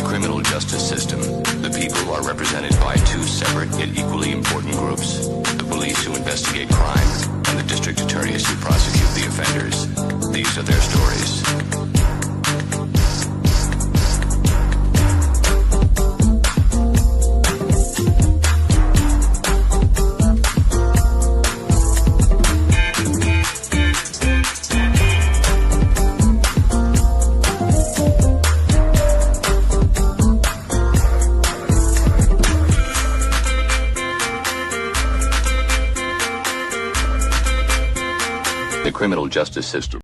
the criminal justice system, the people are represented by two separate yet equally important groups: the police who investigate crime and the district attorneys who prosecute the offenders. These are their stories. The criminal justice system.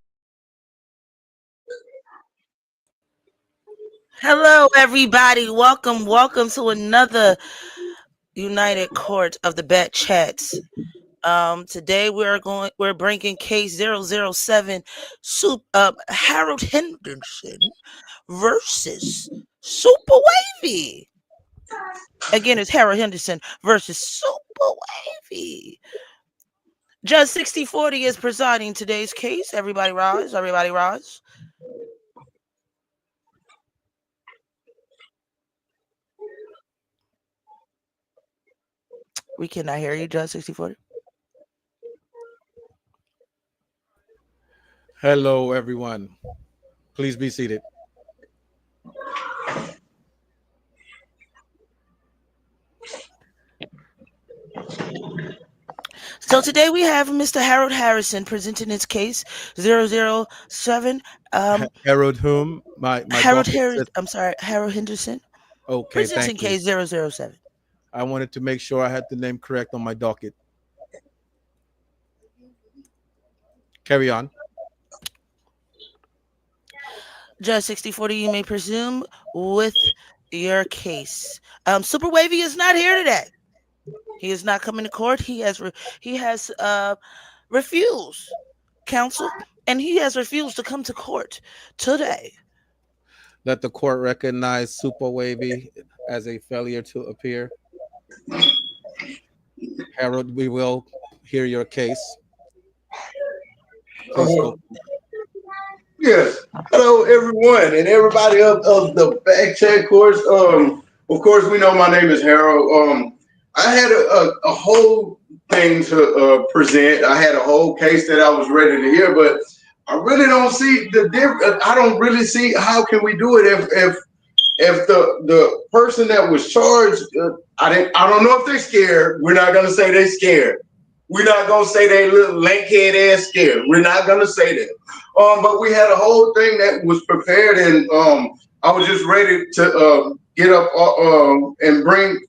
Hello, everybody. Welcome to another United Court of the Backchats. Today we're bringing case 007, Harold Henderson versus Super Wavy. Again, it's Harold Henderson versus Super Wavy. Judge 6040 is presiding today's case. Everybody rise. Everybody rise. We cannot hear you, Judge 6040. Hello, everyone. Please be seated. So today we have Mr. Harold Harrison presenting his case 007. Harold whom? Harold Henderson. Okay, presenting thank you. case 007. I wanted to make sure I had the name correct on my docket. Carry on. Judge 6040, you may presume with your case. Super Wavy is not here today. He is not coming to court. He has refused counsel, and he has refused to come to court today. Let the court recognize Super Wavy as a failure to appear. Harold, we will hear your case. Yes. Hello, everyone, and everybody of the Backchat course. Of course, we know my name is Harold. I had a whole thing to present. I had a whole case that I was ready to hear, but I really don't see the difference. I don't really see how can we do it if the person that was charged. I don't know if they're scared. We're not gonna say they're scared. We're not gonna say they little lankhead ass scared. We're not gonna say that. But we had a whole thing that was prepared, and I was just ready to get up and bring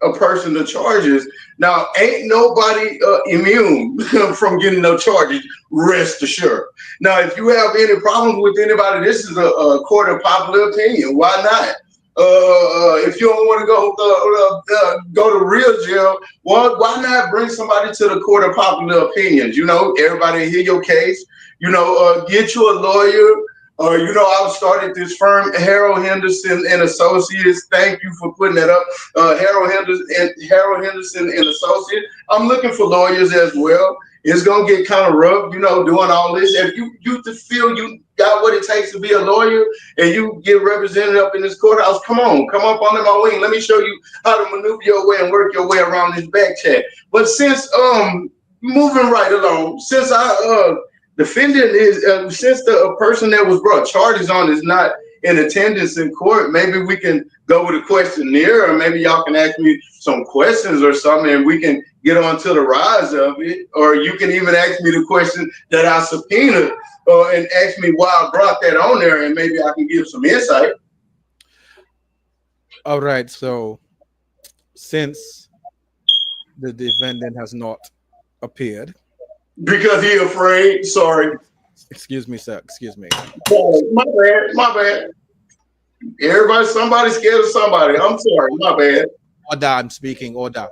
a person to charges. Now, ain't nobody immune from getting no charges, rest assured. Now, if you have any problems with anybody, this is a court of popular opinion. Why not? If you don't want to go to real jail, well, why not bring somebody to the court of popular opinions? You know, everybody hear your case. You know, get you a lawyer. You know, I've started this firm, Harold Henderson and Associates. Thank you for putting that up. Harold Henderson and Associates. I'm looking for lawyers as well. It's gonna get kind of rough, you know, doing all this. If you feel you got what it takes to be a lawyer and you get represented up in this courthouse, come up under my wing. Let me show you how to maneuver your way and work your way around this back chat. But since moving right along, since defendant is since the person that was brought charges on is not in attendance in court, maybe we can go with a questionnaire, or maybe y'all can ask me some questions or something, and we can get on to the rise of it. Or you can even ask me the question that I subpoenaed, and ask me why I brought that on there, and maybe I can give some insight. All right. So, since the defendant has not appeared, because he afraid. Sorry. Excuse me, sir. Excuse me. My bad. Somebody's scared of somebody. I'm sorry. My bad. Order. I'm speaking. Order.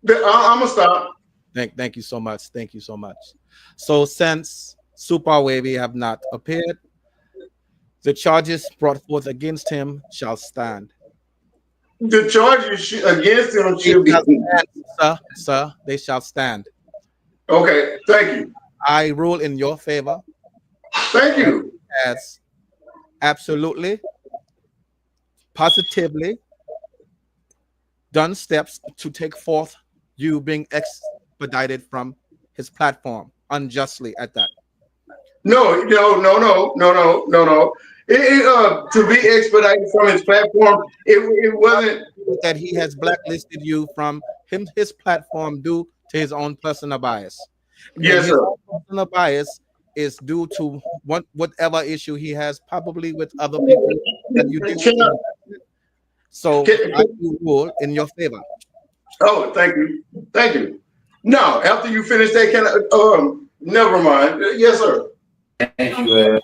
I'm gonna stop. Thank you so much. Thank you so much. So since Super Wavy have not appeared, the charges brought forth against him shall stand. The charges against him should be stand, sir. They shall stand. Okay, thank you. I rule in your favor. Thank you. As absolutely positively done steps to take forth you being expedited from his platform unjustly at that. No, no, no, no, no, no, no, no. To be expedited from his platform, it wasn't. That he has blacklisted you from his platform due to his own personal bias. And Yes, his sir. own personal bias is due to whatever issue he has, probably with other people that you deal Can I, with. So I can, do rule in your favor. oh, thank you, thank you. Now, after you finish that, can I? Never mind. Yes, sir. Thank you.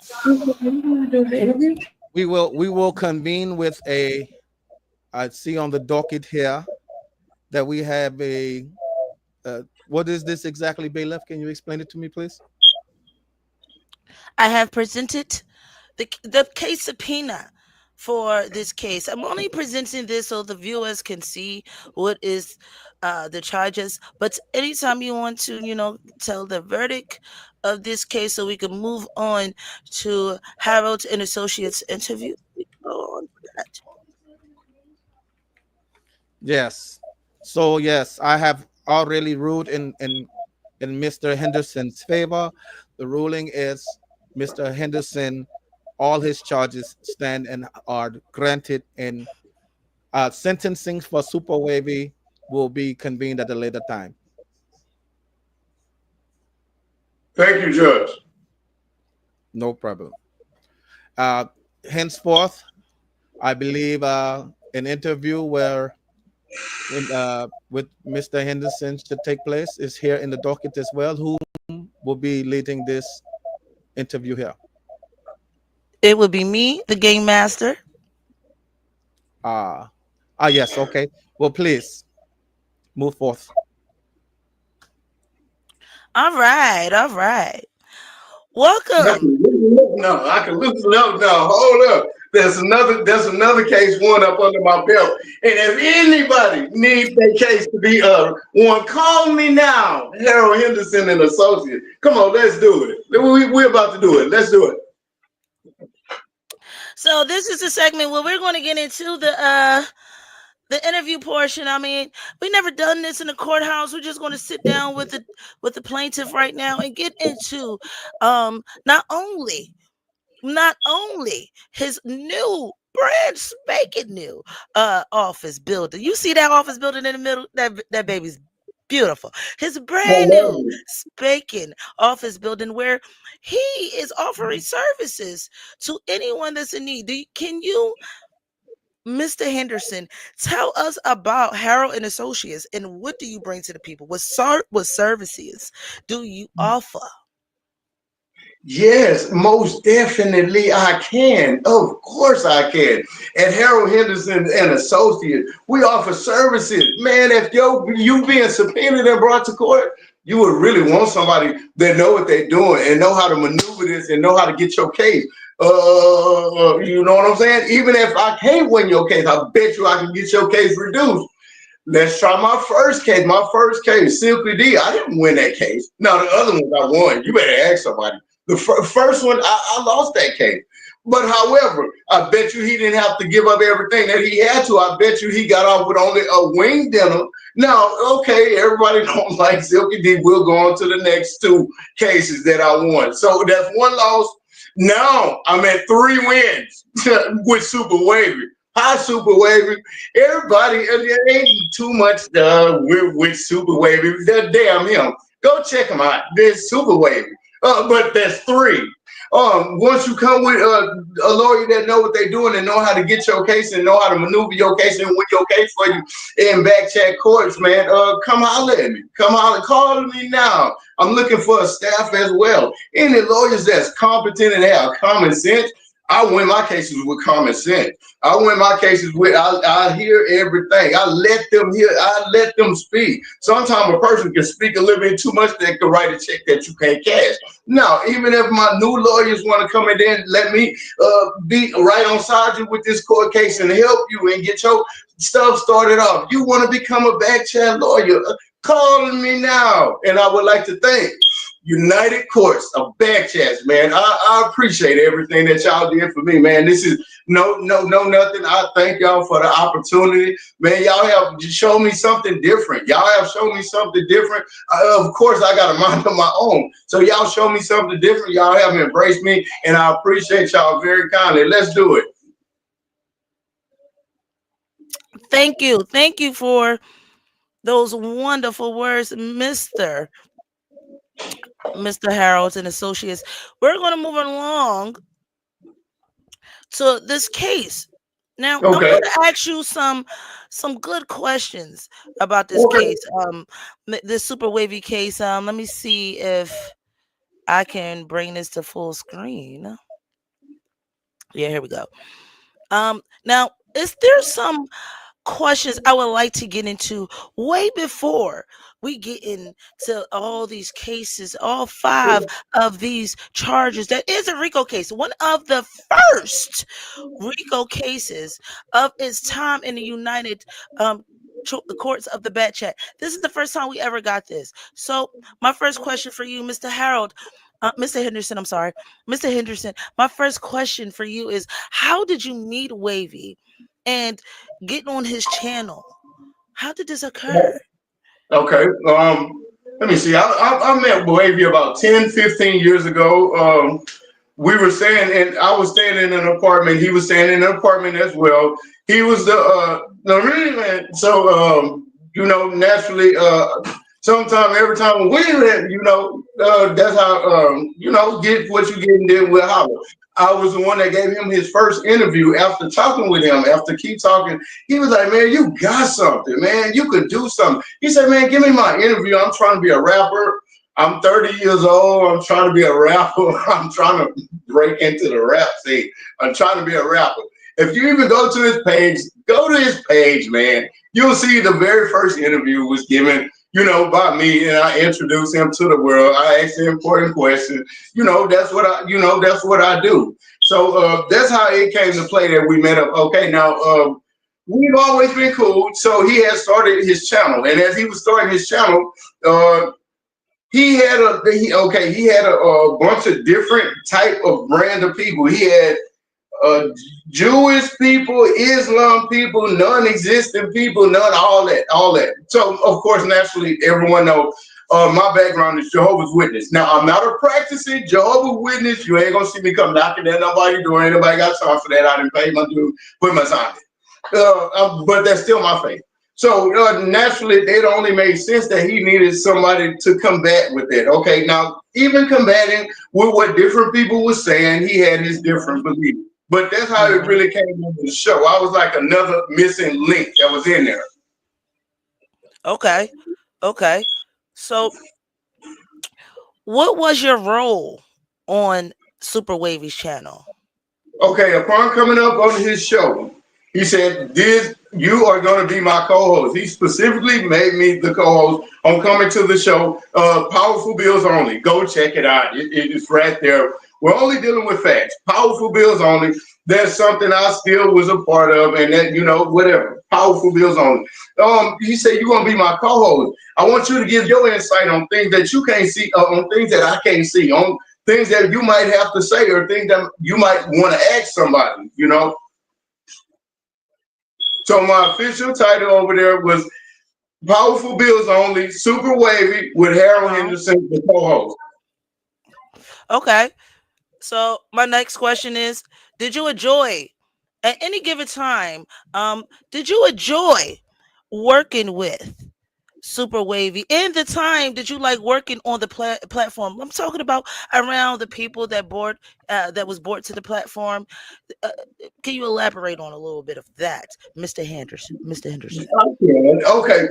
We will convene with a. I see on the docket here that we have a. What is this exactly, Bailiff? Can you explain it to me, please? I have presented the case subpoena for this case. I'm only presenting this so the viewers can see what is the charges. But anytime you want to, tell the verdict of this case, so we can move on to Harold and Associates interview, we can go on for that. Yes. So yes, I have already ruled in Mr. Henderson's favor. The ruling is Mr. Henderson, all his charges stand and are granted, and sentencing for Super Wavy will be convened at a later time. Thank you, Judge. No problem. Henceforth, I believe an interview with Mr. Henderson should take place is here in the docket as well. Who will be leading this interview here? It would be me, the game master. Yes, okay. Well, please move forth. All right, all right. Welcome. No, I can loosen up now. Hold up. There's another case one up under my belt. And if anybody needs that case to be one, call me now. Harold Henderson and Associates. Come on, let's do it. We're about to do it. Let's do it. So this is a segment where we're going to get into the interview portion. I mean, we never done this in the courthouse. We're just going to sit down with the plaintiff right now and get into not only his new brand spanking new office building. You see that office building in the middle? That baby's beautiful. His brand new spanking office building where he is offering services to anyone that's in need. Can you, Mr. Henderson, tell us about Harold and Associates and what do you bring to the people? What services do you offer? Yes, most definitely I can. Of course I can. At Harold Henderson and Associates, we offer services. Man, if you being subpoenaed and brought to court, you would really want somebody that know what they're doing and know how to maneuver this and know how to get your case. You know what I'm saying? Even if I can't win your case, I bet you I can get your case reduced. Let's try my first case. My first case, Silky D. I didn't win that case. No, the other ones I won. You better ask somebody. The first one, I lost that case. But however, I bet you he didn't have to give up everything that he had to. I bet you he got off with only a wing dinner. Now, okay, everybody don't like Silky D. We'll go on to the next two cases that I won. So that's one loss. Now I'm at 3 wins with Super Wavy. Hi, Super Wavy. Everybody, there ain't too much with Super Wavy. Damn him. Go check him out. There's Super Wavy. But that's 3. Once you come with a lawyer that know what they're doing and know how to get your case and know how to maneuver your case and win your case for you in Backchat courts, man, come holler at me. Come holler, call me now. I'm looking for a staff as well. Any lawyers that's competent and have common sense, I win my cases with common sense. I win my cases with, I hear everything. I let them hear, I let them speak. Sometimes a person can speak a little bit too much that could write a check that you can't cash. Now, even if my new lawyers want to come in there and let me be right on side you with this court case and help you and get your stuff started off, you want to become a Backchat lawyer, call me now. And I would like to thank United Courts of Backchats, man. I appreciate everything that y'all did for me, man. This is no nothing. I thank y'all for the opportunity, man. Y'all have shown me something different. Y'all have shown me something different. Of course, I got a mind of my own, so y'all show me something different. Y'all have embraced me, and I appreciate y'all very kindly. Let's do it. Thank you for those wonderful words, Mr. Harold and Associates. We're going to move along to this case. Now, I Okay. want to ask you some good questions about this Okay. case. This Super Wavy case. Let me see if I can bring this to full screen. Yeah, here we go. Now, is there some questions I would like to get into way before we get into all these cases, all 5 of these charges? That is a RICO case, one of the first RICO cases of its time in the United Courts of the Backchat. This is the first time we ever got this. So my first question for you, Mr. Harold, Mr. Henderson, I'm sorry, Mr. Henderson, my first question for you is, how did you meet Wavy and get on his channel? How did this occur? Okay. Let me see. I met Wavy about 10, 15 years ago. We were staying and I was staying in an apartment. He was staying in an apartment as well. He was the really man. So naturally, sometime every time we let, that's how get what you get and then we'll holler. I was the one that gave him his first interview after talking with him. After keep talking, he was like, "Man, you got something, man. You could do something." He said, "Man, give me my interview. I'm trying to be a rapper. I'm 30 years old. I'm trying to be a rapper. I'm trying to break into the rap scene. I'm trying to be a rapper." If you even go to his page, man, you'll see the very first interview was given, by me, and I introduced him to the world. I asked him important questions. That's what I do. So that's how it came to play that we met up. Okay, now we've always been cool. So he had started his channel, and as he was starting his channel, he had a bunch of different type of brand of people. He had Jewish people, Islam people, non-existent people, all that. So of course, naturally, everyone knows my background is Jehovah's Witness. Now I'm not a practicing Jehovah's Witness. You ain't gonna see me come knocking at nobody's door. Anybody got time for that? I didn't pay my due, put my time in. But that's still my faith. So naturally, it only made sense that he needed somebody to combat with it. Okay, now even combating with what different people were saying, he had his different beliefs. But that's how it really came into the show. I was like another missing link that was in there. Okay. So, what was your role on Super Wavy's channel? Okay, upon coming up on his show, he said, you are going to be my co-host. He specifically made me the co-host on coming to the show. Powerful Bills Only. Go check it out. It is right there. We're only dealing with facts. Powerful Bills Only. That's something I still was a part of, and that, whatever. Powerful Bills Only. He said, you're going to be my co-host. I want you to give your insight on things that you can't see, on things that I can't see, on things that you might have to say, or things that you might want to ask somebody, So my official title over there was Powerful Bills Only, Super Wavy, with Harold Henderson, the co-host. Okay. So my next question is, did you enjoy at any given time, did you enjoy working with Super Wavy in the time that you like working on the platform? I'm talking about around the people that was brought to the platform. Can you elaborate on a little bit of that, Mr. Henderson? Okay.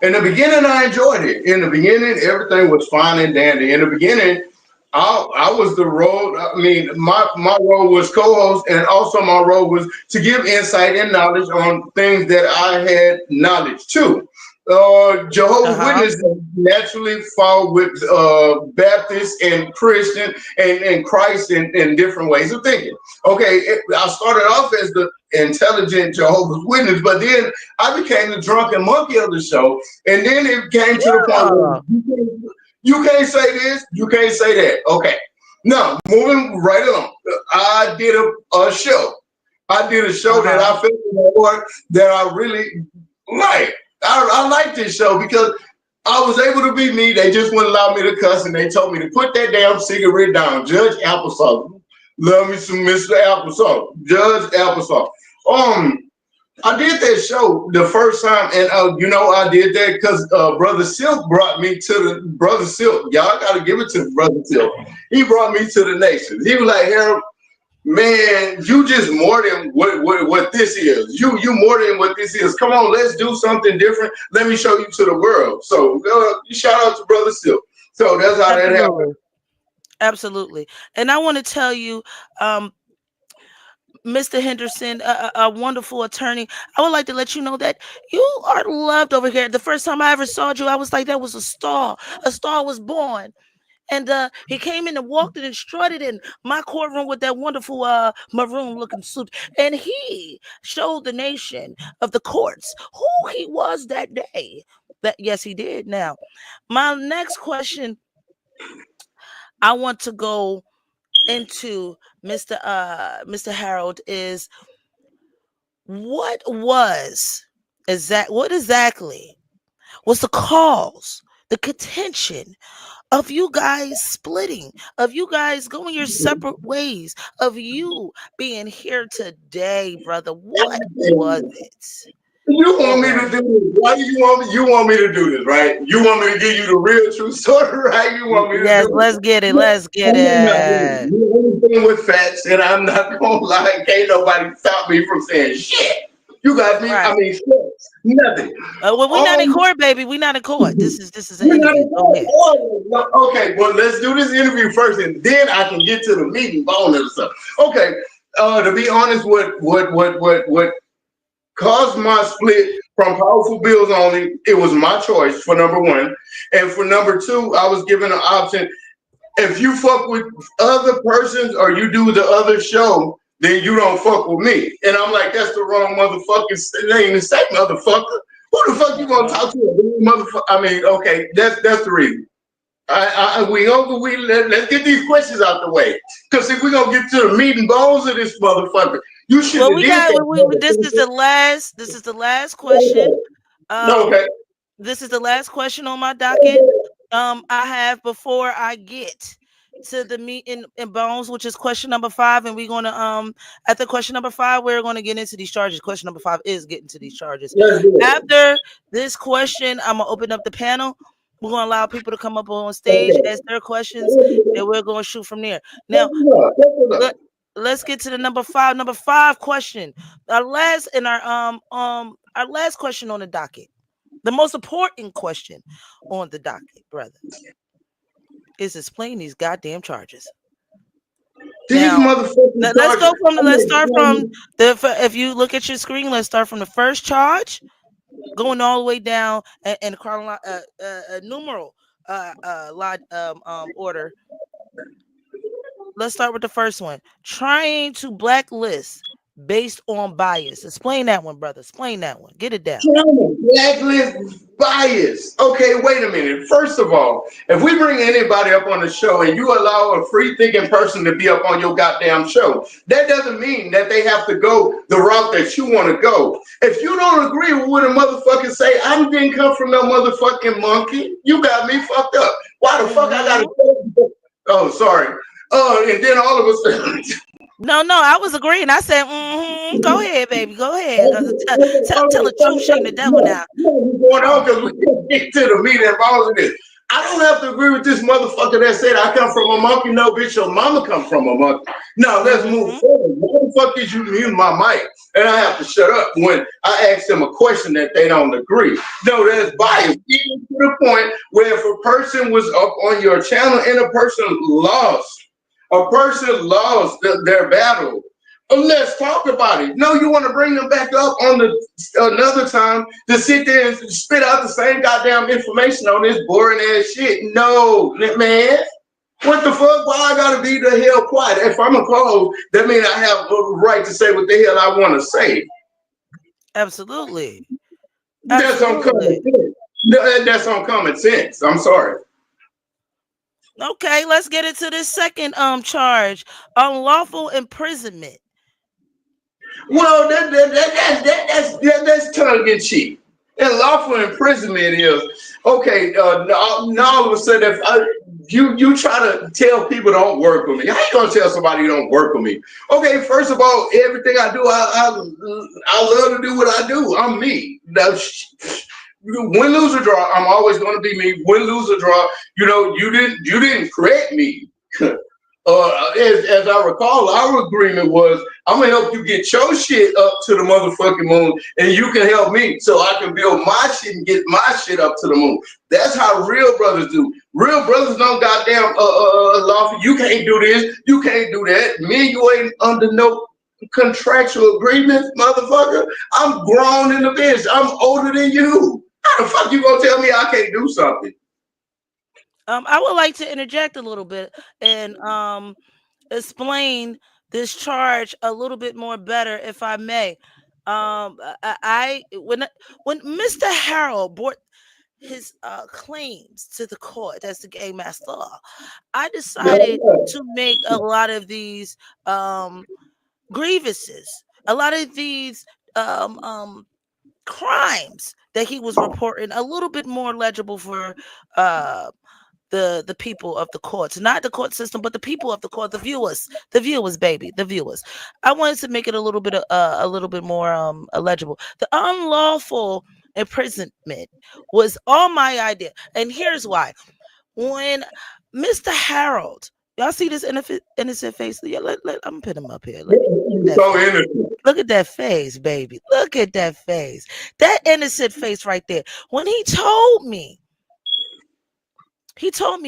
In the beginning, I enjoyed it. In the beginning, everything was fine and dandy. In the beginning, I was the role. I mean, my role was co-host, and also my role was to give insight and knowledge on things that I had knowledge to. Jehovah's Witnesses naturally fall with Baptist and Christian and Christ in different ways of thinking. Okay, I started off as the intelligent Jehovah's Witness, but then I became the drunken monkey of the show, and then it came to the point where You can't say this. You can't say that. Okay. Now, moving right along. I did a show. I did a show that I felt in my heart that I really like. I like this show because I was able to be me. They just wouldn't allow me to cuss, and they told me to put that damn cigarette down. Judge Applesauce. Love me some Mr. Applesauce. Judge Applesauce. I did that show the first time, and I did that because Brother Silk brought me to the Brother Silk. Y'all got to give it to Brother Silk. He brought me to the nations. He was like, Harold, man, you just more than what this is. You more than what this is. Come on, let's do something different. Let me show you to the world. So shout out to Brother Silk. So that's how that happened. Absolutely. And I want to tell you, Mr. Henderson, a wonderful attorney, I would like to let you know that you are loved over here. The first time I ever saw you, I was like, that was a star. A star was born. And he came in and walked in and strutted in my courtroom with that wonderful maroon looking suit. And he showed the nation of the courts who he was that day. Yes, he did. Now, my next question, I want to go into Mr. Harold, is what exactly was the cause, the contention of you guys splitting, of you guys going your separate ways, of you being here today, brother? What was it? You want me to do this? Why do you want me to do this, right? You want me to give you the real true story, right? You want me to Yes, do let's get it. Let's get it. Anything with facts, and I'm not gonna lie, can't nobody stop me from saying shit. You got me, Right. I mean facts, nothing. Well, we're not in court, baby. We're not in court. This is an We're not interview. in Go ahead. court. Okay, well, let's do this interview first, and then I can get to the meat and bone of the stuff. Okay, to be honest, what caused my split from powerful bills only, it was my choice for number one. And for number two, I was given an option. If you fuck with other persons or you do the other show, then you don't fuck with me. And I'm like, that's the wrong motherfucking name to say, motherfucker. Who the fuck you gonna talk to? Motherfucker. I mean, okay, that's the reason. Let's get these questions out the way. Because if we're gonna get to the meat and bones of this motherfucker, you should have this is the last question. Okay. This is the last question on my docket. I have, before I get to the meat and bones, which is question number 5, and we're gonna at the question number 5, we're gonna get into these charges. Question number 5 is getting to these charges. After this question, I'm gonna open up the panel. We're gonna allow people to come up on stage, ask their questions, and we're gonna shoot from there. Now, let's get to the number 5. Number 5 question. Our last question on the docket. The most important question on the docket, brother, is explain these goddamn charges. Let's start from if you look at your screen, let's start from the first charge, going all the way down in numeral order. Let's start with the first one. Trying to blacklist based on bias. Explain that one, brother. Explain that one. Get it down. Blacklist bias. Okay, wait a minute. First of all, if we bring anybody up on the show and you allow a free-thinking person to be up on your goddamn show, that doesn't mean that they have to go the route that you want to go. If you don't agree with what a motherfucker say, I didn't come from no motherfucking monkey. You got me fucked up. Why the fuck I gotta? Oh, sorry. And then all of a sudden. No, I was agreeing. I said, go ahead, baby. Go ahead. Tell the truth, shame the devil now. Going on because we get to the meat and bones of this. I don't have to agree with this motherfucker that said I come from a monkey. No, bitch, your mama come from a monkey. No, let's move forward. Why the fuck did you mute my mic? And I have to shut up when I ask them a question that they don't agree. No, that's bias. Even to the point where if a person was up on your channel and a person lost their battle. Let's talk about it. No, you want to bring them back up on another time to sit there and spit out the same goddamn information on this boring ass shit. No, man. What the fuck? Why I gotta be the hell quiet? If I'm a close, that means I have a right to say what the hell I want to say. Absolutely. That's on common sense. That's on common sense. I'm sorry. Okay, let's get into this second charge. Unlawful imprisonment. Well, that's tongue in cheek. And lawful imprisonment is okay. Now all of a sudden, if you try to tell people don't work with me, how you gonna tell somebody you don't work with me? Okay, first of all, everything I do, I love to do what I do. I'm me. Win, lose or draw, I'm always going to be me. Win, lose or draw, you didn't create me. As I recall, our agreement was I'm gonna help you get your shit up to the motherfucking moon, and you can help me so I can build my shit and get my shit up to the moon. That's how real brothers do. Real brothers don't goddamn lawful. You can't do this. You can't do that. Me and you ain't under no contractual agreements, motherfucker. I'm grown in the bitch. I'm older than you. How the fuck you gonna tell me I can't do something? I would like to interject a little bit and explain this charge a little bit more better, if I may. When Mr. Harold brought his claims to the court as the game master, I decided to make a lot of these grievances, a lot of these crimes that he was reporting a little bit more legible for the people of the courts, not the court system, but the people of the court, the viewers, baby, the viewers. I wanted to make it a little bit more illegible. The unlawful imprisonment was all my idea, and here's why. When Mr. Harold, y'all see this innocent face? Yeah, I'm gonna put him up here. So innocent. Look at that face, baby. Look at that face. That innocent face right there. When he told me,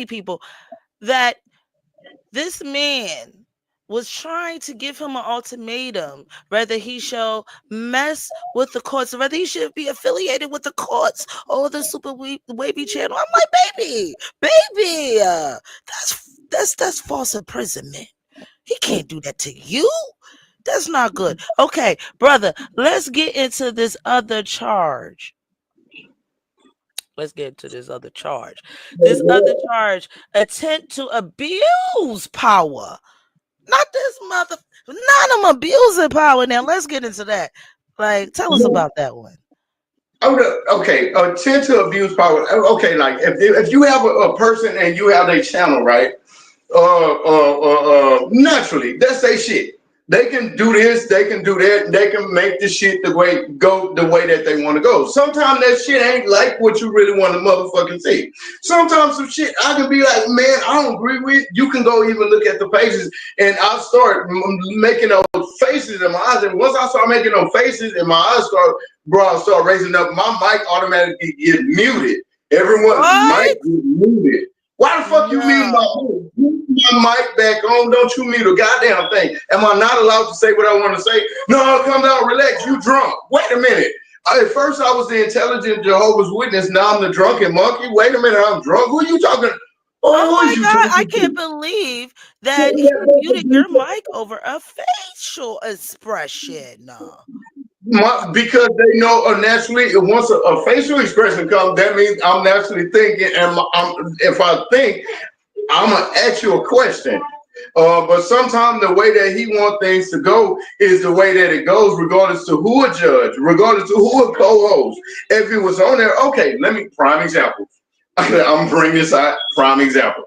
people, that this man was trying to give him an ultimatum, whether he shall mess with the courts, or whether he should be affiliated with the courts or the Super Wavy channel. I'm like, baby, that's false imprisonment. He can't do that to you. That's not good. Okay, brother, let's get into this other charge. This other charge, attempt to abuse power. Not this mother. None of them abusing power. Now let's get into that. Like, tell us about that one. Okay, tend to abuse power. Okay, like if you have a person and you have their channel, right? Naturally, that's their shit. They can do this, they can do that, they can make the shit go the way that they want to go. Sometimes that shit ain't like what you really want to motherfucking see. Sometimes some shit I can be like, man, I don't agree with. You can go even look at the pages, and I'll start making those faces in my eyes. And once I start making those faces, and my eyes start raising up, my mic automatically get muted. Everyone's mic get muted. Why the fuck you mute my mic back on? Don't you mute a goddamn thing? Am I not allowed to say what I want to say? No, come down, relax. You drunk. Wait a minute. At first I was the intelligent Jehovah's Witness. Now I'm the drunken monkey. Wait a minute, I'm drunk. Who are you talking? Oh my God, I can't believe that he muted your mic over a facial expression. Because they know naturally, once a facial expression comes, that means I'm naturally thinking, and if I think, I'm gonna ask you a question. But sometimes the way that he wants things to go is the way that it goes, regardless to who a judge, regardless to who a co-host. If it was on there, okay, let me prime example. I'm bringing this out. Prime example.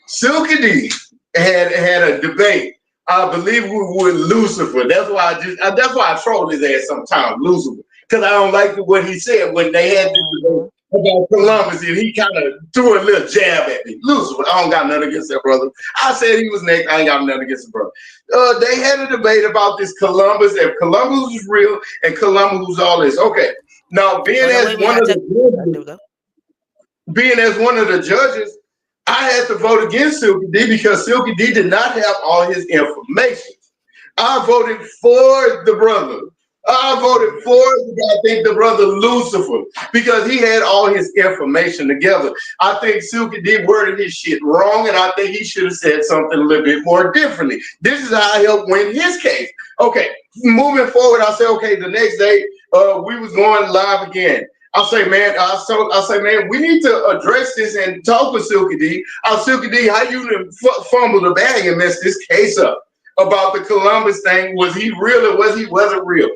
Silky D had a debate. I believe with Lucifer. That's why I troll his ass sometimes, Lucifer, because I don't like what he said when they had this debate about Columbus, and he kind of threw a little jab at me. Lucifer, I don't got nothing against that brother. I said he was next. I ain't got nothing against the brother. They had a debate about this Columbus, if Columbus was real and Columbus was all this. Okay, now being as one of the judges, I had to vote against Silky D because Silky D did not have all his information. I voted for the brother. I voted for I think the brother Lucifer because he had all his information together. I think Silky D worded his shit wrong, and I think he should have said something a little bit more differently. This is how I helped win his case. Okay, moving forward, I said, okay, the next day we was going live again. I say, man, we need to address this and talk with Silky D. Silky D, how you fumble the bag and mess this case up about the Columbus thing? Was he real or wasn't real?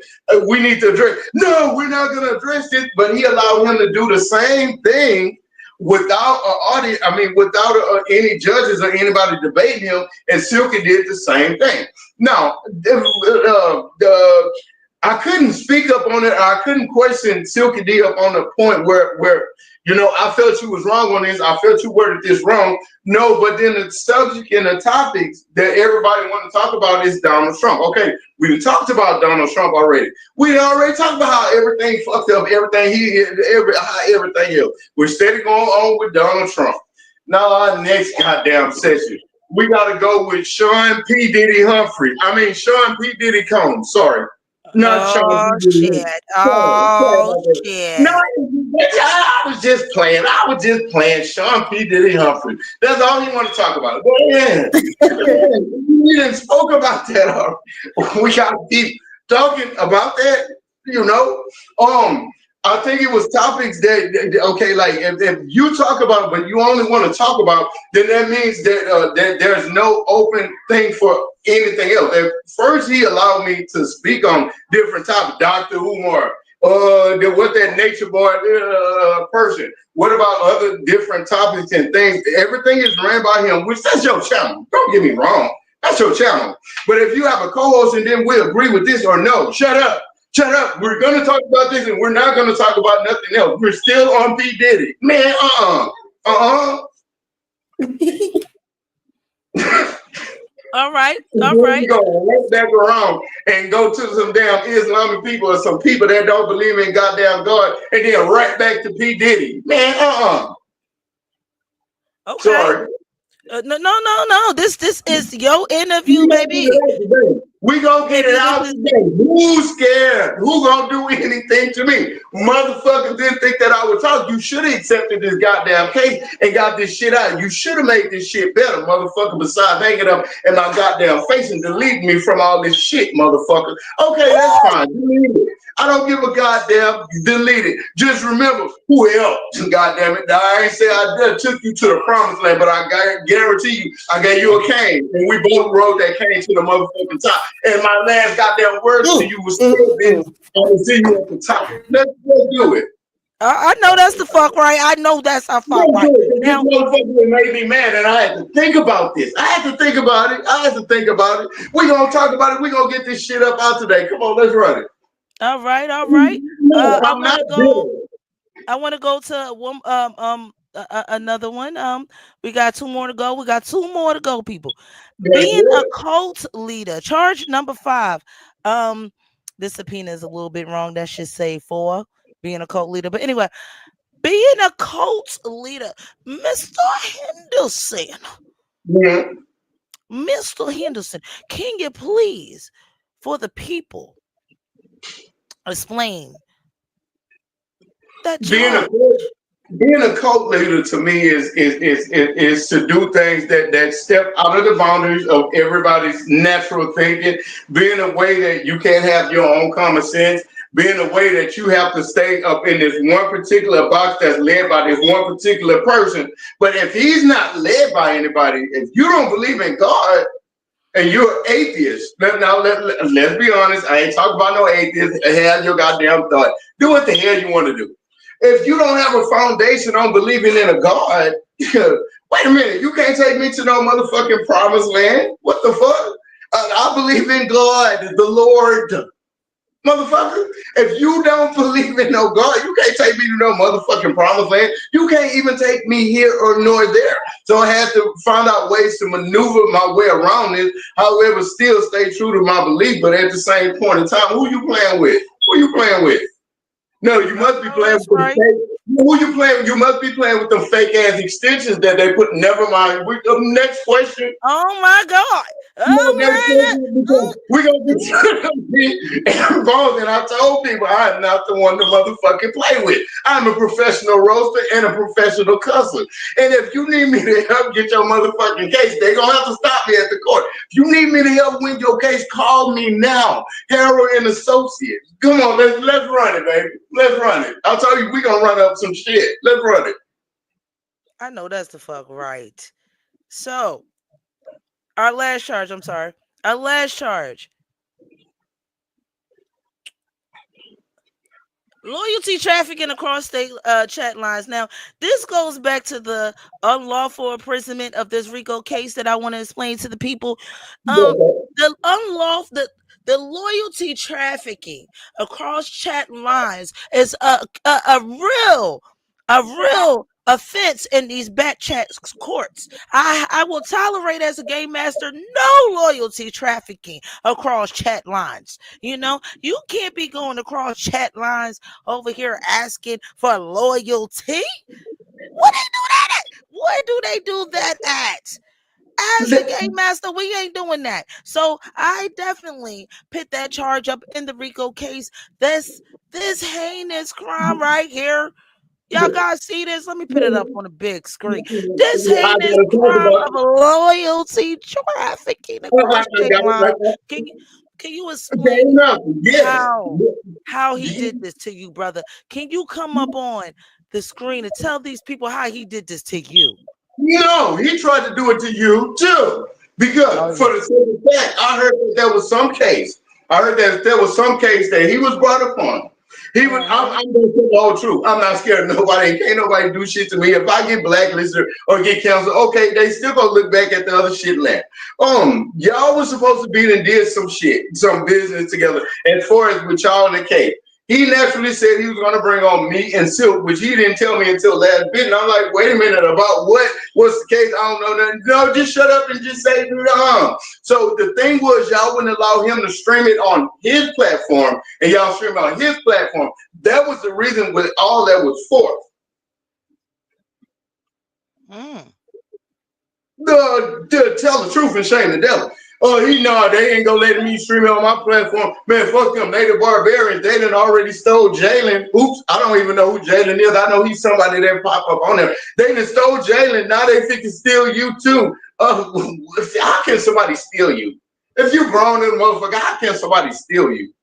We need to address. No, we're not going to address it. But he allowed him to do the same thing without an audience. I mean, without any judges or anybody debating him. And Silky did the same thing. Now, I couldn't speak up on it. I couldn't question Silky D up on the point where I felt you was wrong on this. I felt you worded this wrong. No, but then the subject and the topics that everybody want to talk about is Donald Trump. Okay, we talked about Donald Trump already. We already talked about how everything fucked up, everything how everything else. We're steady going on with Donald Trump. Now our next goddamn session, we got to go with Sean P. Diddy Humphrey. I mean Sean P. Diddy Combs. Sorry. Not oh shit! Oh shit! No, I was just playing. Sean P. Diddy Humphrey. That's all he want to talk about. But yeah, we didn't spoke about that already. We gotta keep talking about that. I think it was topics that okay, like if you talk about it, but you only want to talk about, then that means that there's no open thing for anything else. At first, he allowed me to speak on different topics, Dr. Umar, what that nature boy person. What about other different topics and things? Everything is ran by him, which that's your channel. Don't get me wrong, that's your channel. But if you have a co-host and then we agree with this or no, shut up. Shut up. We're going to talk about this and we're not going to talk about nothing else. We're still on P. Diddy. Man, All right. Go right back around and go to some damn Islamic people or some people that don't believe in goddamn God and then right back to P. Diddy. Man, Okay. Sorry. No. This is your interview, baby. We gonna get it out today. Who's scared? Who gonna do anything to me? Motherfuckers didn't think that I would talk. You should have accepted this goddamn case and got this shit out. You should have made this shit better, motherfucker, besides hanging up in my goddamn face and deleting me from all this shit, motherfucker. Okay, that's fine. Delete it. I don't give a goddamn. Delete it. Just remember who else, goddamn it. I ain't say I took you to the promised land, but I guarantee you, I gave you a cane, and we both rode that cane to the motherfucking top. And my last goddamn words to you was still been to see you at the top. Let's do it. I know that's the fuck right. I know that's our fuck right. Now, this motherfucker made me mad, and I had to think about this. I had to think about it. We gonna talk about it. We gonna get this shit up out today. Come on, let's run it. All right. No, I want to go to one another one. We got two more to go. People. Being a cult leader, charge number 5. This subpoena is a little bit wrong. That should say 4. Being a cult leader, but anyway, being a cult leader, Mr. Henderson. Yeah. Mr. Henderson, can you please, for the people, explain that being a cult leader to me is to do things that step out of the boundaries of everybody's natural thinking, being a way that you can't have your own common sense, being a way that you have to stay up in this one particular box that's led by this one particular person. But if he's not led by anybody, if you don't believe in God and you're an atheist, let's be honest, I ain't talking about no atheist. Have your goddamn thought. Do what the hell you want to do. If you don't have a foundation on believing in a God, wait a minute, you can't take me to no motherfucking promised land. What the fuck? I believe in God, the Lord. Motherfucker, if you don't believe in no God, you can't take me to no motherfucking promised land. You can't even take me here or nor there. So I had to find out ways to maneuver my way around this, however, still stay true to my belief. But at the same point in time, who you playing with? No, you must be playing with Who you playing? You must be playing with them fake ass extensions that they put. Never mind. Next question. Oh my God. No, Oh next my question God. because we're gonna be involved. And I told people I'm not the one to motherfucking play with. I'm a professional roaster and a professional cusser. And if you need me to help get your motherfucking case, they're gonna have to stop me at the court. If you need me to help win your case, call me now. Harold and Associates. Come on, let's run it, baby. Let's run it. I'll tell you, we're gonna run up some shit. Let's run it. I know that's the fuck right. So, our last charge, I'm sorry. Our last charge. Loyalty trafficking across state chat lines. Now, this goes back to the unlawful imprisonment of this RICO case that I want to explain to the people. The loyalty trafficking across chat lines is a real offense in these Backchat courts. I will tolerate as a game master no loyalty trafficking across chat lines. You know, you can't be going across chat lines over here asking for loyalty. What they do that at? Where do they do that at? As a game master, we ain't doing that. So I definitely put that charge up in the RICO case. This heinous crime right here. Y'all guys see this? Let me put it up on a big screen. This heinous crime of loyalty trafficking across state lines. Can you explain how he did this to you, brother? Can you come up on the screen and tell these people how he did this to you? No, he tried to do it to you too. Because for the simple fact, I heard that there was some case. I heard that there was some case that he was brought upon. He was. I'm going to tell the whole truth. I'm not scared of nobody. Can't nobody do shit to me. If I get blacklisted or get canceled, okay, they still gonna look back at the other shit land. Y'all was supposed to be and did some shit, some business together. As far as with y'all in the case. He naturally said he was going to bring on me and Silk, which he didn't tell me until last bit. And I'm like, wait a minute, about what? What's the case? I don't know nothing. No, just shut up and just say, So the thing was, y'all wouldn't allow him to stream it on his platform, and y'all stream it on his platform. That was the reason with all that was forth. To tell the truth and shame the devil. Oh, they ain't gonna let me stream it on my platform. Man, fuck them. They the barbarians. They done already stole Jalen. Oops, I don't even know who Jalen is. I know he's somebody that pop up on there. They done stole Jalen. Now they think to steal you too. How can somebody steal you? If you grown in motherfucker, how can somebody steal you?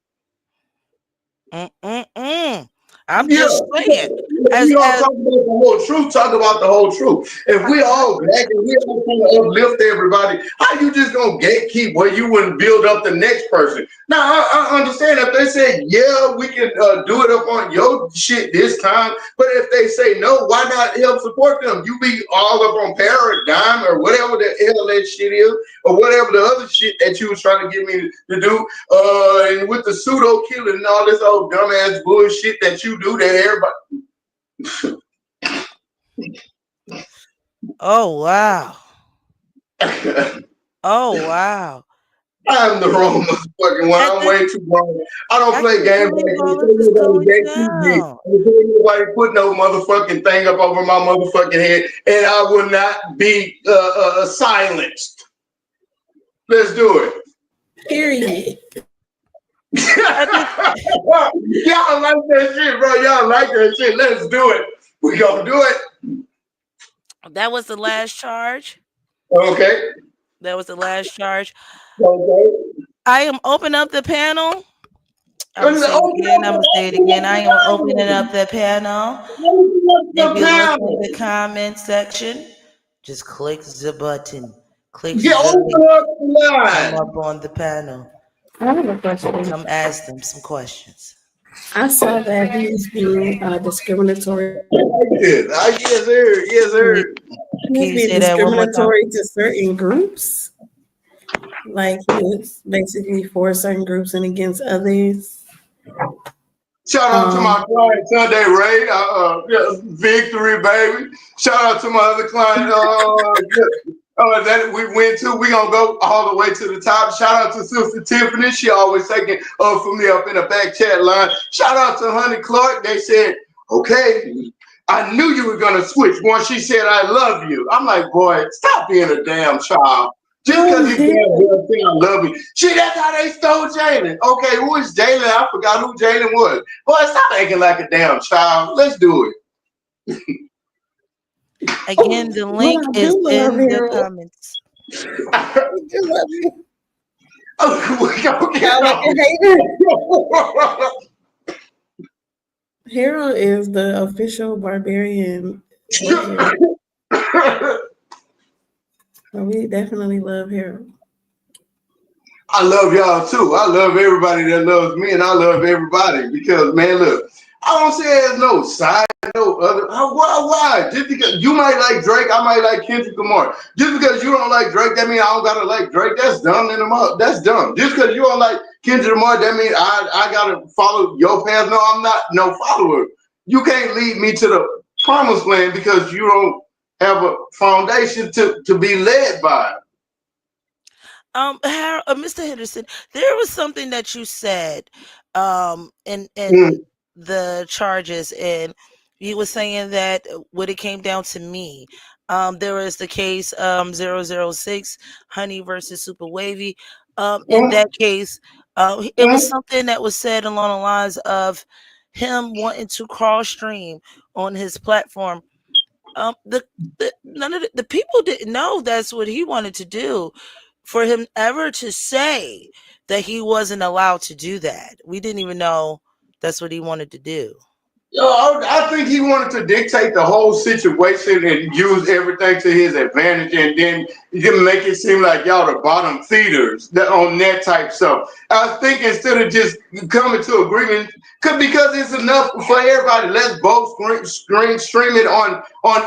I'm just saying. As you don't talk about the whole truth, talk about the whole truth. If we all black and we all trying to uplift everybody, how you just gonna gatekeep where you wouldn't build up the next person? Now I understand if they say, yeah, we can do it up on your shit this time, but if they say no, why not help support them? You be all up on Paradigm or whatever the hell that shit is, or whatever the other shit that you was trying to get me to do, and with the pseudo killing and all this old dumbass bullshit that you do that everybody. Oh wow. Oh wow. I'm the wrong motherfucking one. I'm way too wrong. I don't play games like this. Nobody put no motherfucking thing up over my motherfucking head, and I will not be silenced. Let's do it. Period. Y'all like that shit, bro. Y'all like that shit. Let's do it. We gonna do it. That was the last charge. Okay. That was the last charge. Okay. I am opening up the panel. I'm gonna say it again. I am opening up the panel. If you look in the comment section, just click the button. Click come up on the panel. I have a question. Come ask them some questions. I saw that he was being discriminatory. Yes, sir. Yes, sir. Can you say that one more time? Discriminatory to certain groups. Like he was basically for certain groups and against others. Shout out to my client Sunday Ray, victory, baby. Shout out to my other client that we went to. We gonna go all the way to the top. Shout out to Sister Tiffany. She always taking for me up in the back chat line. Shout out to Honey Clark. They said, okay, I knew you were gonna switch once she said I love you. I'm like, boy, stop being a damn child. Just because you damn girl think I love you. See, that's how they stole Jalen. Okay, who is Jalen? I forgot who Jalen was. Boy, stop acting like a damn child. Let's do it. Again, the But link I is do love in the Harold. comments. I do love you. Okay, Sound like a hater. no. Harold is the official barbarian for here. So we definitely love Harold. I love y'all too. I love everybody that loves me, and I love everybody because, man, look, I don't say there's no side, no other. Why? Just because you might like Drake, I might like Kendrick Lamar. Just because you don't like Drake, that means I don't gotta like Drake. That's dumb in the mouth. That's dumb. Just because you don't like Kendrick Lamar, that means I gotta follow your path. No, I'm not no follower. You can't lead me to the promised land because you don't have a foundation to be led by. Mr. Henderson, there was something that you said, in Mm, the charges, and you were saying that when it came down to me, there was the case 006 Honey versus Super Wavy. In mm, that case, it was mm. something that was said along the lines of him wanting to cross stream on his platform. None of the people didn't know that's what he wanted to do. For him ever to say that he wasn't allowed to do that, we didn't even know that's what he wanted to do. Yo, I think he wanted to dictate the whole situation and use everything to his advantage, and then he didn't make it seem like y'all the bottom feeders that on that type stuff. I think instead of just coming to agreement, because it's enough for everybody, let's both stream it on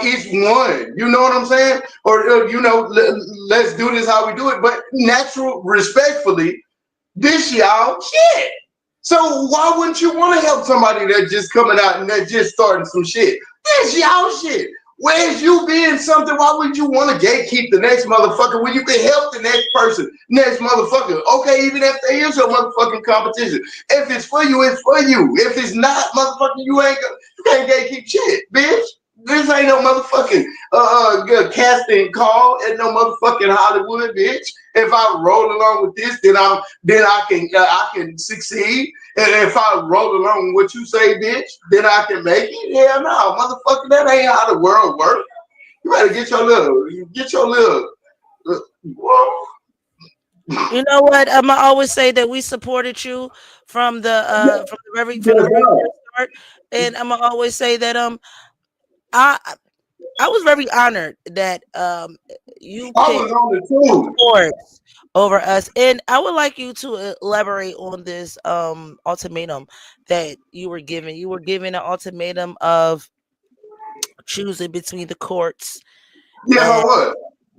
each one. You know what I'm saying? Or let's do this how we do it, but natural, respectfully. This y'all shit. So why wouldn't you want to help somebody that just coming out and that just starting some shit? This y'all shit. Where's you being something? Why would you want to gatekeep the next motherfucker when you can help the next person, next motherfucker? Okay, even if they is your motherfucking competition. If it's for you, it's for you. If it's not, motherfucker, you can't gatekeep shit, bitch. This ain't no motherfucking casting call at no motherfucking Hollywood, bitch. If I roll along with this, then I can succeed. And if I roll along with what you say, bitch, then I can make it. Hell no, motherfucker, that ain't how the world works. You better get your little. Whoa. You know what? I'm gonna always say that we supported you from the very start, and I'm gonna always say that I I was very honored that you I picked was on the too. sports over us, and I would like you to elaborate on this ultimatum that you were given. You were given an ultimatum of choosing between the courts Yes, I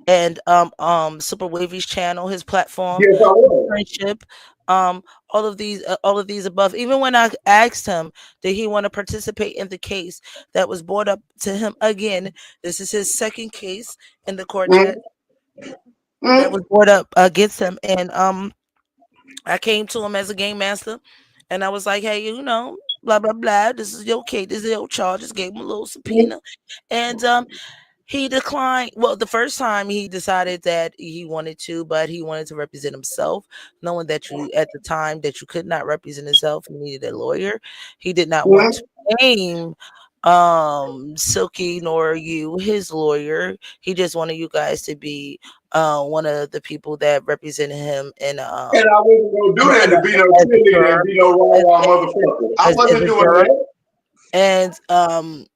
and was. Super Wavy's channel, his platform, Yes, I was. friendship, all of these above. Even when I asked him did he want to participate in the case that was brought up to him again, this is his second case in the court Mm, that mm. was brought up against him, and I came to him as a game master, and I was like, hey, blah blah blah, this is your case, this is your charge. Just gave him a little subpoena, and he declined. Well, the first time he decided that he wanted to, but he wanted to represent himself, knowing that you at the time that you could not represent himself, you needed a lawyer. He did not want to name Silky nor you his lawyer. He just wanted you guys to be one of the people that represented him in And I wasn't gonna do that to be no as a cheerleader and juror, be no raw motherfucker. I as wasn't a doing juror, that. and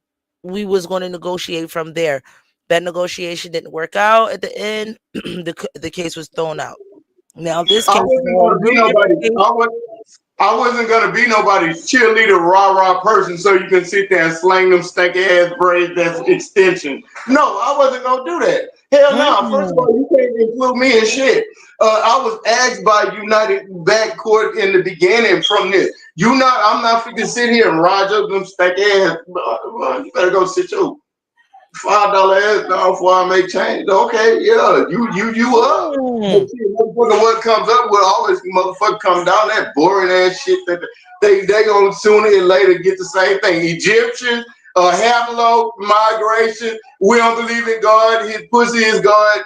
we was going to negotiate from there. That negotiation didn't work out. At the end, the case was thrown out. Now this I case is wasn't a gonna be new nobody. different case. I wasn't gonna be nobody's cheerleader, rah person, so you can sit there and slang them stanky ass braids that's extension. No, I wasn't gonna do that. Hell no. First of Mm. all, you can't include me in shit. I was asked by United Backcourt in the beginning from this. I'm not fit to sit here and ride up them stanky ass. You better go sit your $5 ass down before I make change. Okay, yeah, you up. But Mm. see, motherfucker, what comes up will always motherfucker come down that boring ass shit that they gonna sooner or later get the same thing. Egyptians, Hamlo, migration. We don't believe in God. His pussy is God.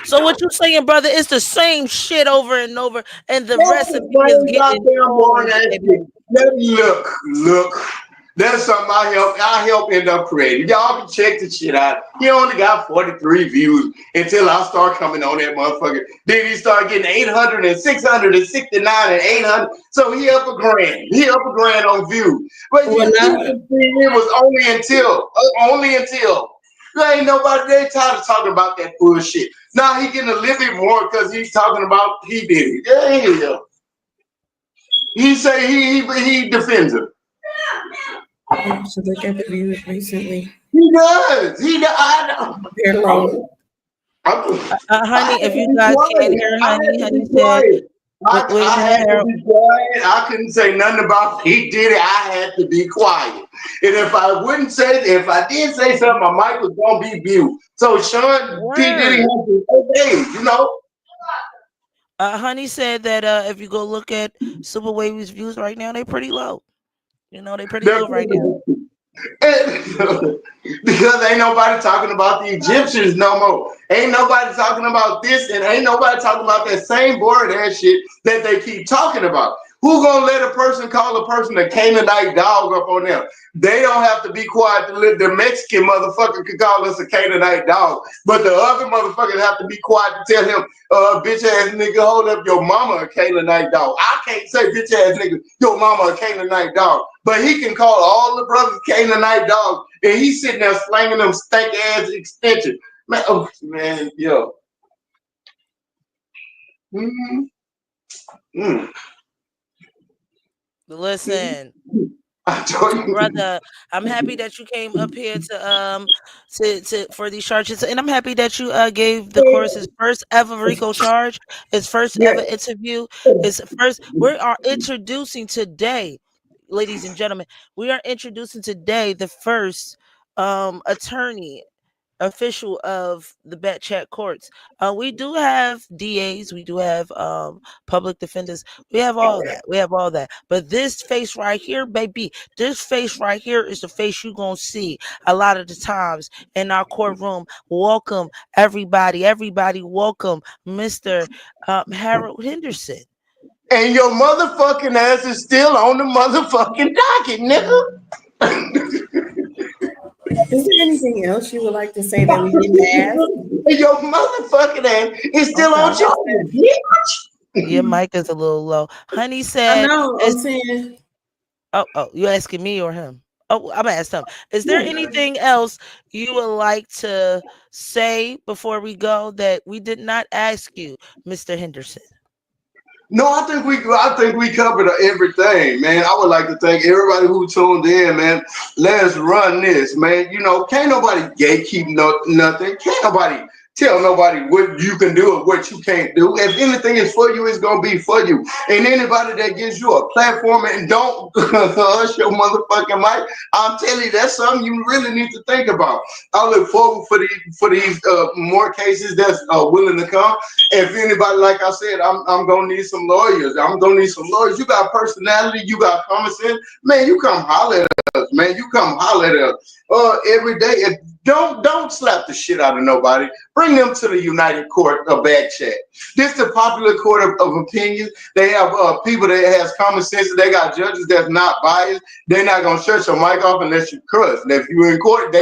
So what you saying, brother? It's the same shit over and over, and the That's the recipe is same getting goddamn boring old, ass baby. shit. Look. That's something I help end up creating. Y'all can check the shit out. He only got 43 views until I start coming on that motherfucker. Then he started getting 800 and 669 and 800. So he up a grand. He up a grand on views. But Well, you now, can see it was only until. There ain't nobody they tired of talking about that bullshit. Now he getting a little bit more because he's talking about he did it. Yeah. He say he defends him. I should look at the views recently. He does. I know. They're low. I Honey, had if to you be guys can't quiet. hear I had honey, to honey be said, quiet. wait a I minute, had to Harold. be quiet. I couldn't say nothing about he did it. I had to be quiet. And if I did say something, my mic was gonna be mute. So Sean P. Diddy Word. had to obey, you know. Honey said that if you go look at Super Wavy's views right now, they're pretty low. You know, they're pretty low right now. Because ain't nobody talking about the Egyptians no more. Ain't nobody talking about this, and ain't nobody talking about that same boring ass shit that they keep talking about. Who gonna let a person call a person a Canaanite dog up on them? They don't have to be quiet to live. The Mexican motherfucker could call us a Canaanite dog, but the other motherfuckers have to be quiet to tell him, bitch ass nigga, hold up your mama a Canaanite dog. I can't say bitch ass nigga, your mama a Canaanite dog, but he can call all the brothers Canaanite dogs, and he's sitting there slanging them stank ass extensions. Man, yo. Mm-hmm. Mm. Listen, I told you. brother, I'm happy that you came up here to for these charges, and I'm happy that you gave the course his first ever RICO charge, his first Yeah. ever interview, his first. We are introducing today, ladies and gentlemen, we are introducing today the first attorney official of the Backchat courts. We do have DAs, we do have public defenders, we have all that. We have all that. But this face right here, baby, this face right here is the face you're gonna see a lot of the times in our courtroom. Welcome everybody, welcome Mr. Harold Henderson. And your motherfucking ass is still on the motherfucking docket, nigga. Is there anything else you would like to say that we didn't ask? And your motherfucking ass is still on Okay. charges, bitch. Your mic is a little low. Honey I said, know. I'm saying oh, you asking me or him? Oh, I'm gonna ask him. Is there anything else you would like to say before we go that we did not ask you, Mr. Henderson? No, I think we covered everything, man. I would like to thank everybody who tuned in, man. Let's run this, man. You know, can't nobody gatekeep nothing. Can't nobody tell nobody what you can do or what you can't do. If anything is for you, it's gonna be for you. And anybody that gives you a platform and don't hush your motherfucking mic, I'm telling you, that's something you really need to think about. I look forward for these more cases that's willing to come. If anybody, like I said, I'm gonna need some lawyers. I'm gonna need some lawyers. You got personality, you got common sense, man. You come holler at us, man. You come holler at us every day. If don't slap the shit out of nobody. Bring them to the United Court of Backchat. This is the popular court of opinion. They have people that has common sense. They got judges that's not biased. They're not gonna shut your mic off unless you cuss. And if you're in court,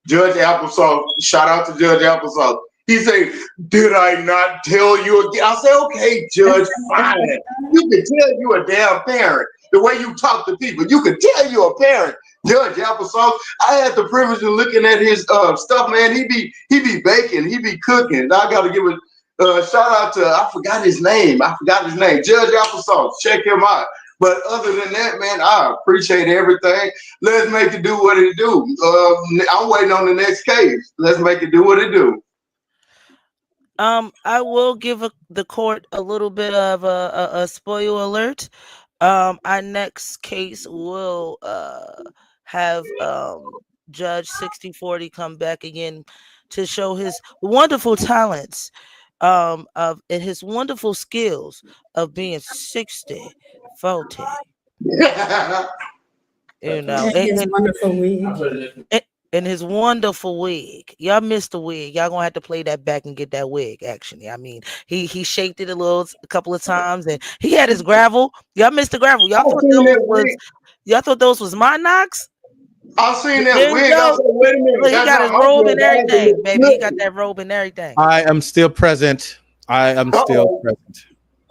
Judge Applesauce. Shout out to Judge Applesauce. He say, did I not tell you again? I say, okay, Judge, fine. You can tell you a damn parent. The way you talk to people, you can tell you a parent. Judge Applesauce, I had the privilege of looking at his stuff, man. He be baking, he be cooking. I gotta give a shout out to, I forgot his name. Judge Applesauce, check him out. But other than that, man, I appreciate everything. Let's make it do what it do. I'm waiting on the next case. Let's make it do what it do. I will give the court a little bit of a spoiler alert. Our next case will have Judge 6040 come back again to show his wonderful talents of and his wonderful skills of being 6040. You know, And his wonderful wig. and his wonderful wig. Y'all missed the wig. Y'all gonna have to play that back and get that wig. Actually, I mean, he shaped it a couple of times, and he had his gravel. Y'all missed the gravel. Y'all thought those was my knocks. I seen that There you wig. I go. said, wait a minute. Look, he That's got not his my robe dress. and I had to everything, look baby. He good. got that robe and everything. I am still present. I am still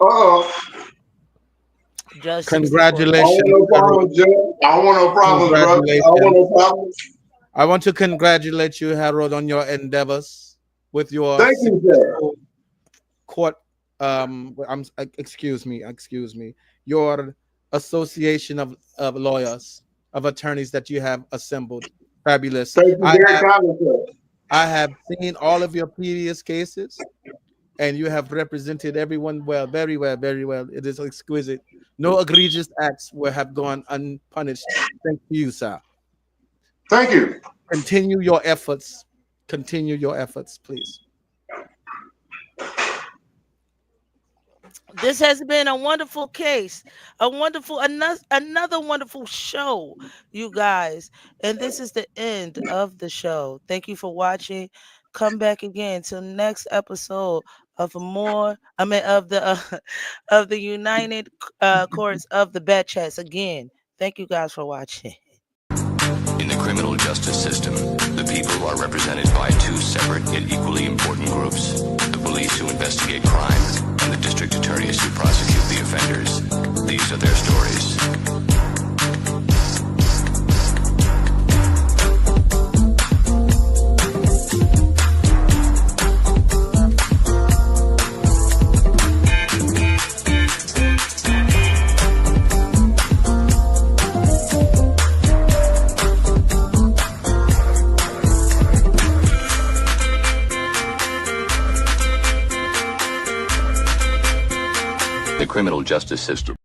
Uh-oh. present. Judge Congratulations. I don't want no problems, Judge. I don't want no problems, bro. I don't want no problems. I want to congratulate you, Harold, on your endeavors with your Thank you, sir. court. Excuse me. Your association of lawyers, of attorneys that you have assembled. Fabulous. Thank you very kindly, sir. I have seen all of your previous cases, and you have represented everyone well, very well, very well. It is exquisite. No egregious acts will have gone unpunished. Thank you, sir. Thank you. Continue your efforts. Continue your efforts, please. This has been a wonderful case, another wonderful show, you guys. And this is the end of the show. Thank you for watching. Come back again till next episode of the of the United Courts of the Backchats. Again, thank you guys for watching. In the criminal justice system, the people are represented by two separate yet equally important groups: the police who investigate crime and the district attorneys who prosecute the offenders. These are their stories. The criminal justice system.